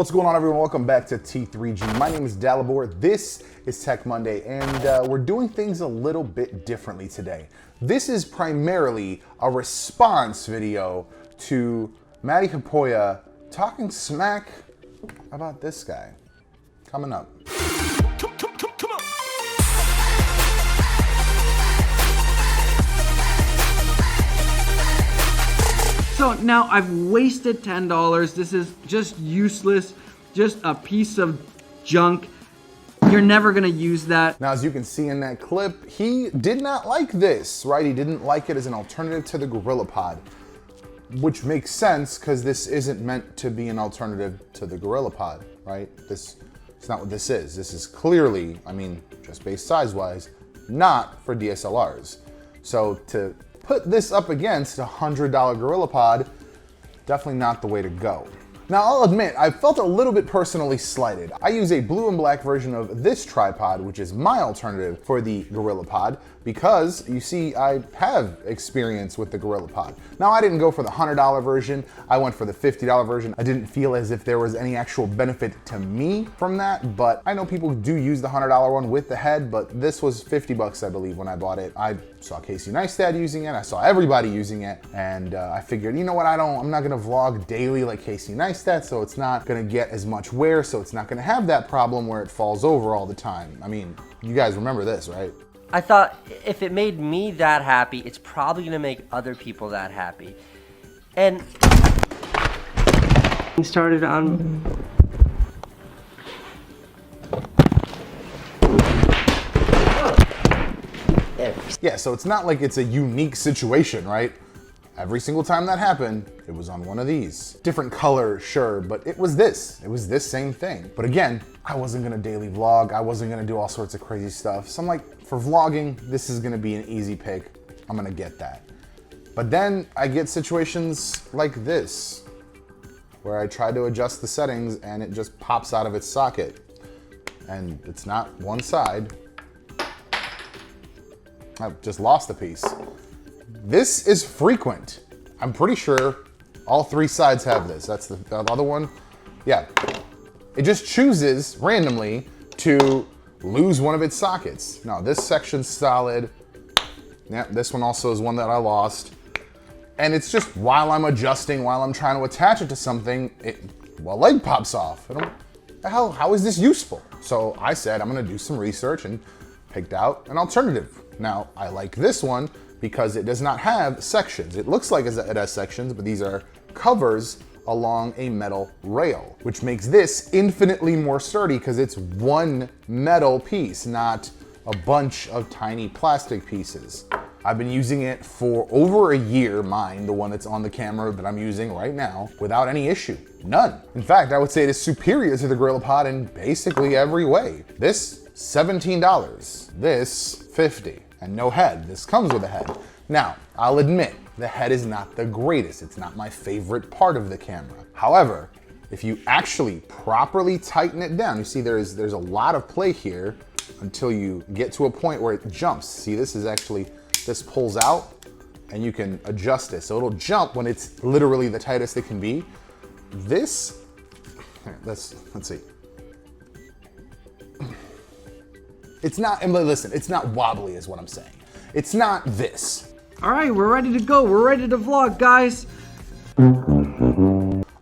What's going on, everyone? Welcome back to T3G. My name is Dalibor. This is Tech Monday, and we're doing things a little bit differently today. This is primarily a response video to Matti Haapoja talking smack about this guy. Coming up. Come on. So now I've wasted $10. This is just useless, just a piece of junk. You're never gonna use that. Now, as you can see in that clip, he did not like this, right? He didn't like it as an alternative to the GorillaPod, which makes sense because this isn't meant to be an alternative to the GorillaPod, right? It's not what this is. This is clearly, I mean, just based size-wise, not for DSLRs. So to put this up against a $100 GorillaPod, definitely not the way to go. Now, I'll admit, I felt a little bit personally slighted. I use a blue and black version of this tripod, which is my alternative for the GorillaPod, because you see, I have experience with the GorillaPod. Now, I didn't go for the $100 version. I went for the $50 version. I didn't feel as if there was any actual benefit to me from that, but I know people do use the $100 one with the head, but this was 50 bucks, I believe, when I bought it. I saw Casey Neistat using it. I saw everybody using it, and I figured, you know what, I'm not gonna vlog daily like Casey Neistat, so it's not gonna get as much wear, so it's not gonna have that problem where it falls over all the time. I mean, you guys remember this, right? I thought if it made me that happy, it's probably gonna make other people that happy. And started on Yeah, so it's not like it's a unique situation, right? Every single time that happened, it was on one of these. Different color, sure, but it was this. It was this same thing. But again, I wasn't gonna daily vlog. I wasn't gonna do all sorts of crazy stuff. So I'm like, for vlogging, this is gonna be an easy pick. I'm gonna get that. But then I get situations like this, where I try to adjust the settings and it just pops out of its socket. And it's not one side. I've just lost a piece. This is frequent. I'm pretty sure all three sides have this. That's the other one. Yeah. It just chooses randomly to lose one of its sockets. Now, this section's solid. Yeah, this one also is one that I lost. And it's just while I'm adjusting, while I'm trying to attach it to something, a leg pops off. How is this useful? So I said, I'm gonna do some research and picked out an alternative. Now, I like this one because it does not have sections. It looks like it has sections, but these are covers along a metal rail, which makes this infinitely more sturdy because it's one metal piece, not a bunch of tiny plastic pieces. I've been using it for over a year, mine, the one that's on the camera that I'm using right now, without any issue, none. In fact, I would say it is superior to the GorillaPod in basically every way. This, $17, this, $50. And no head. This comes with a head. Now, I'll admit, the head is not the greatest. It's not my favorite part of the camera. However, if you actually properly tighten it down, you see there's a lot of play here until you get to a point where it jumps. See, this pulls out and you can adjust it. So it'll jump when it's literally the tightest it can be. This, here, let's see. It's not, and listen, it's not wobbly is what I'm saying. It's not this. All right, we're ready to go. We're ready to vlog, guys.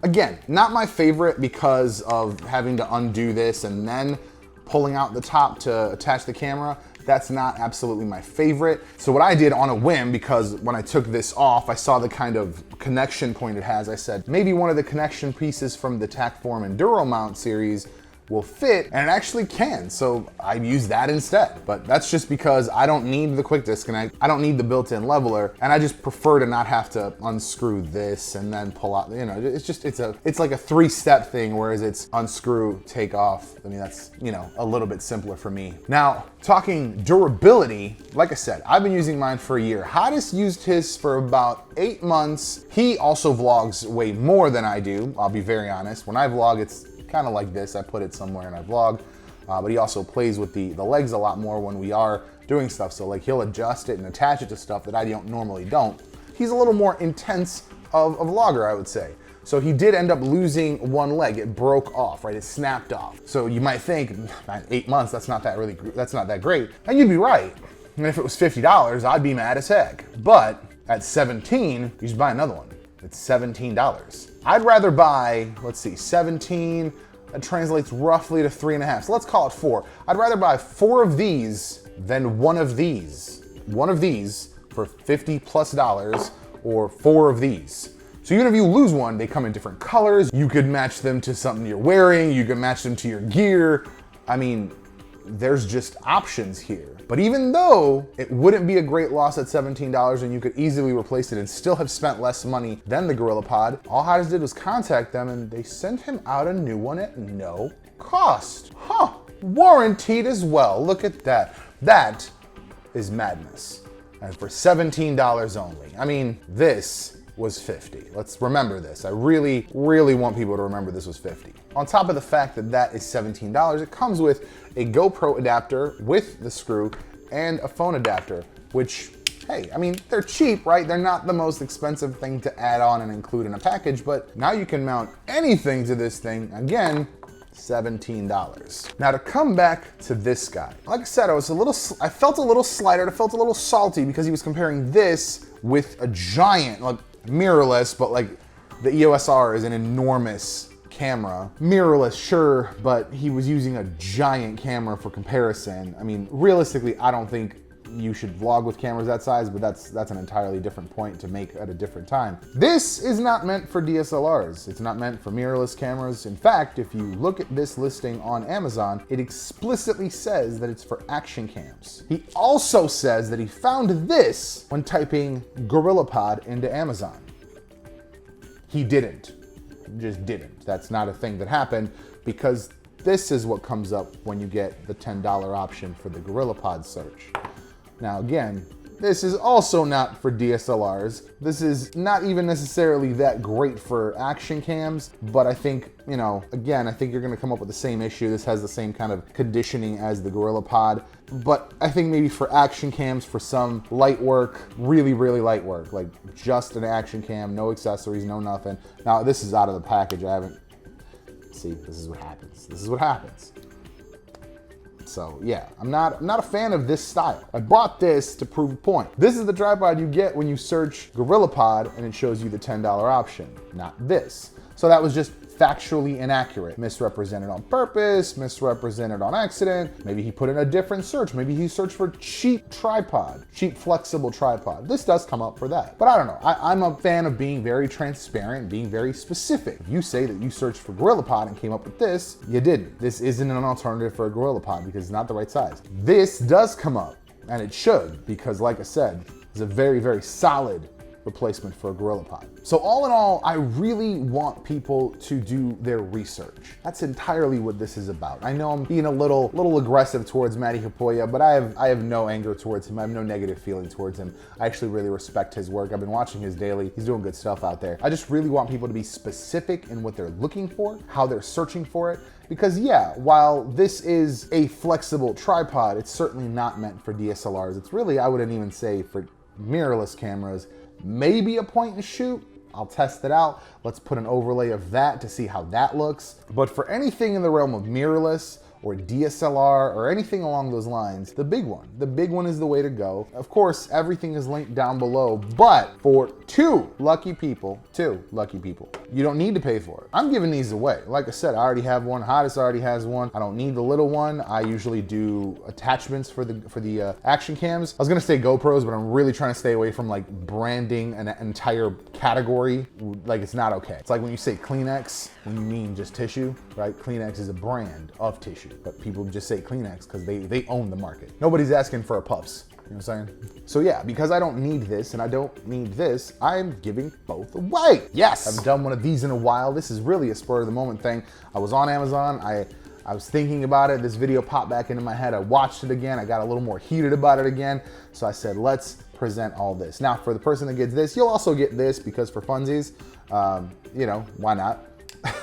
Again, not my favorite because of having to undo this and then pulling out the top to attach the camera. That's not absolutely my favorite. So what I did on a whim, because when I took this off, I saw the kind of connection point it has. I said, maybe one of the connection pieces from the Tacform Enduro mount series will fit, and it actually can, so I use that instead. But that's just because I don't need the quick disconnect, I don't need the built-in leveler, and I just prefer to not have to unscrew this and then pull out, you know, it's like a three-step thing, whereas it's unscrew, take off. I mean, that's, you know, a little bit simpler for me. Now, talking durability, like I said, I've been using mine for a year. Hadis used his for about 8 months. He also vlogs way more than I do, I'll be very honest. When I vlog, it's kind of like this. I put it somewhere and I vlog, but he also plays with the legs a lot more when we are doing stuff. So like he'll adjust it and attach it to stuff that I normally don't. He's a little more intense of a vlogger, I would say. So he did end up losing one leg. It broke off, right? It snapped off. So you might think, man, 8 months, that's not that great. And you'd be right. And if it was $50, I'd be mad as heck. But at 17, you should buy another one. It's $17. I'd rather buy, let's see, 17, that translates roughly to 3.5. So let's call it 4. I'd rather buy 4 of these than one of these. One of these for $50+ or 4 of these. So even if you lose one, they come in different colors. You could match them to something you're wearing. You could match them to your gear. I mean, there's just options here. But even though it wouldn't be a great loss at $17 and you could easily replace it and still have spent less money than the GorillaPod, all Hodges did was contact them and they sent him out a new one at no cost. Huh, warranted as well. Look at that. That is madness. And for $17 only. I mean, this was $50. Let's remember this. I really, really want people to remember this was $50. On top of the fact that that is $17, it comes with a GoPro adapter with the screw and a phone adapter, which, hey, I mean, they're cheap, right? They're not the most expensive thing to add on and include in a package, but now you can mount anything to this thing, again, $17. Now to come back to this guy, like I said, I felt a little slighted, I felt a little salty because he was comparing this with a giant, like mirrorless, but like the EOS R is an enormous camera. Mirrorless, sure, but he was using a giant camera for comparison. I mean, realistically, I don't think you should vlog with cameras that size, but that's an entirely different point to make at a different time. This is not meant for DSLRs. It's not meant for mirrorless cameras. In fact, if you look at this listing on Amazon, it explicitly says that it's for action cams. He also says that he found this when typing GorillaPod into Amazon. He didn't. Just didn't. That's not a thing that happened because this is what comes up when you get the $10 option for the GorillaPod search. Now again, this is also not for DSLRs. This is not even necessarily that great for action cams, but I think, you know, again, I think you're gonna come up with the same issue. This has the same kind of conditioning as the GorillaPod, but I think maybe for action cams, for some light work, really, really light work, like just an action cam, no accessories, no nothing. Now this is out of the package. See, this is what happens. This is what happens. So yeah, I'm not a fan of this style. I bought this to prove a point. This is the tripod you get when you search GorillaPod and it shows you the $10 option, not this. So that was just factually inaccurate. Misrepresented on purpose, misrepresented on accident. Maybe he put in a different search. Maybe he searched for cheap tripod, cheap flexible tripod. This does come up for that. But I don't know, I'm a fan of being very transparent, being very specific. If you say that you searched for GorillaPod and came up with this, you didn't. This isn't an alternative for a GorillaPod because it's not the right size. This does come up, and it should, because like I said, it's a very, very solid replacement for a GorillaPod. So all in all, I really want people to do their research. That's entirely what this is about. I know I'm being a little aggressive towards Matti Haapoja, but I have no anger towards him. I have no negative feeling towards him. I actually really respect his work. I've been watching his daily. He's doing good stuff out there. I just really want people to be specific in what they're looking for, how they're searching for it. Because yeah, while this is a flexible tripod, it's certainly not meant for DSLRs. It's really, I wouldn't even say for mirrorless cameras, maybe a point and shoot. I'll test it out. Let's put an overlay of that to see how that looks. But for anything in the realm of mirrorless or DSLR or anything along those lines, the big one is the way to go. Of course, everything is linked down below, but for two lucky people, you don't need to pay for it. I'm giving these away. Like I said, I already have one. Hodges already has one. I don't need the little one. I usually do attachments for the action cams. I was gonna say GoPros, but I'm really trying to stay away from like branding an entire category. Like it's not okay. It's like when you say Kleenex, when you mean just tissue, right? Kleenex is a brand of tissue, but people just say Kleenex because they own the market. Nobody's asking for a Puffs. You know what I'm saying? So yeah, because I don't need this and I don't need this, I'm giving both away. Yes, I haven't done one of these in a while. This is really a spur of the moment thing. I was on Amazon, I was thinking about it. This video popped back into my head. I watched it again. I got a little more heated about it again. So I said, let's present all this. Now for the person that gets this, you'll also get this because for funsies, you know, why not?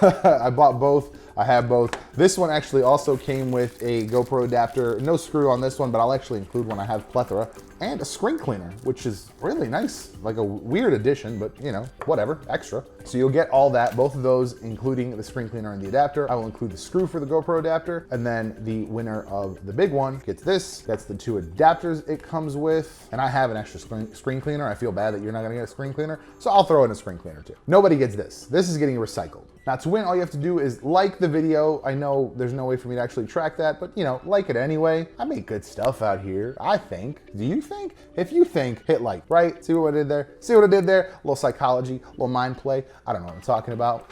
I bought both. I have both. This one actually also came with a GoPro adapter. No screw on this one, but I'll actually include one. I have plethora. And a screen cleaner, which is really nice. Like a weird addition, but you know, whatever, extra. So you'll get all that, both of those, including the screen cleaner and the adapter. I will include the screw for the GoPro adapter. And then the winner of the big one gets this. That's the 2 adapters it comes with. And I have an extra screen cleaner. I feel bad that you're not gonna get a screen cleaner, so I'll throw in a screen cleaner too. Nobody gets this. This is getting recycled. Now to win, all you have to do is like the video. I know there's no way for me to actually track that, but you know, like it anyway. I make good stuff out here, I think. Do you think? If you think, hit like, right? See what I did there? See what I did there? A little psychology, a little mind play. I don't know what I'm talking about.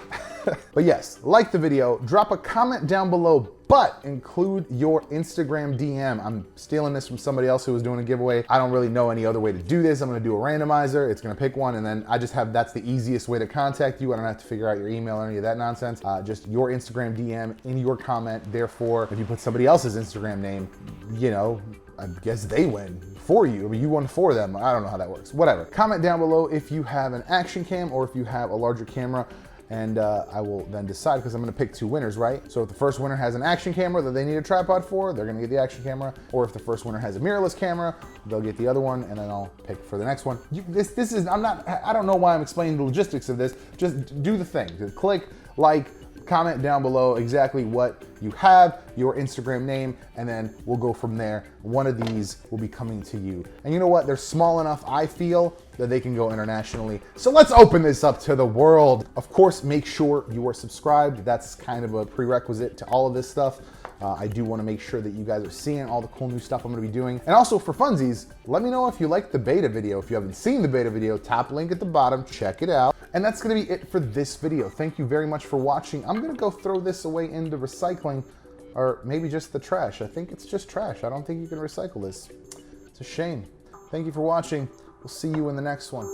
But yes, like the video, drop a comment down below, but include your Instagram DM. I'm stealing this from somebody else who was doing a giveaway. I don't really know any other way to do this. I'm gonna do a randomizer. It's gonna pick one, and then I just have, that's the easiest way to contact you. I don't have to figure out your email or any of that nonsense. Just your Instagram DM in your comment. Therefore, if you put somebody else's Instagram name, you know, I guess they win for you. I mean, you won for them. I don't know how that works. Whatever. Comment down below if you have an action cam or if you have a larger camera. And I will then decide, because I'm gonna pick 2 winners, right? So if the first winner has an action camera that they need a tripod for, they're gonna get the action camera. Or if the first winner has a mirrorless camera, they'll get the other one, and then I'll pick for the next one. This is, I don't know why I'm explaining the logistics of this. Just do the thing. Just click, like, comment down below exactly what you have, your Instagram name, and then we'll go from there. One of these will be coming to you. And you know what? They're small enough, I feel, that they can go internationally. So let's open this up to the world. Of course, make sure you are subscribed. That's kind of a prerequisite to all of this stuff. I do want to make sure that you guys are seeing all the cool new stuff I'm going to be doing. And also for funsies, let me know if you like the beta video. If you haven't seen the beta video, top link at the bottom, check it out. And that's going to be it for this video. Thank you very much for watching. I'm going to go throw this away into recycling, or maybe just the trash. I think it's just trash. I don't think you can recycle this. It's a shame. Thank you for watching. We'll see you in the next one.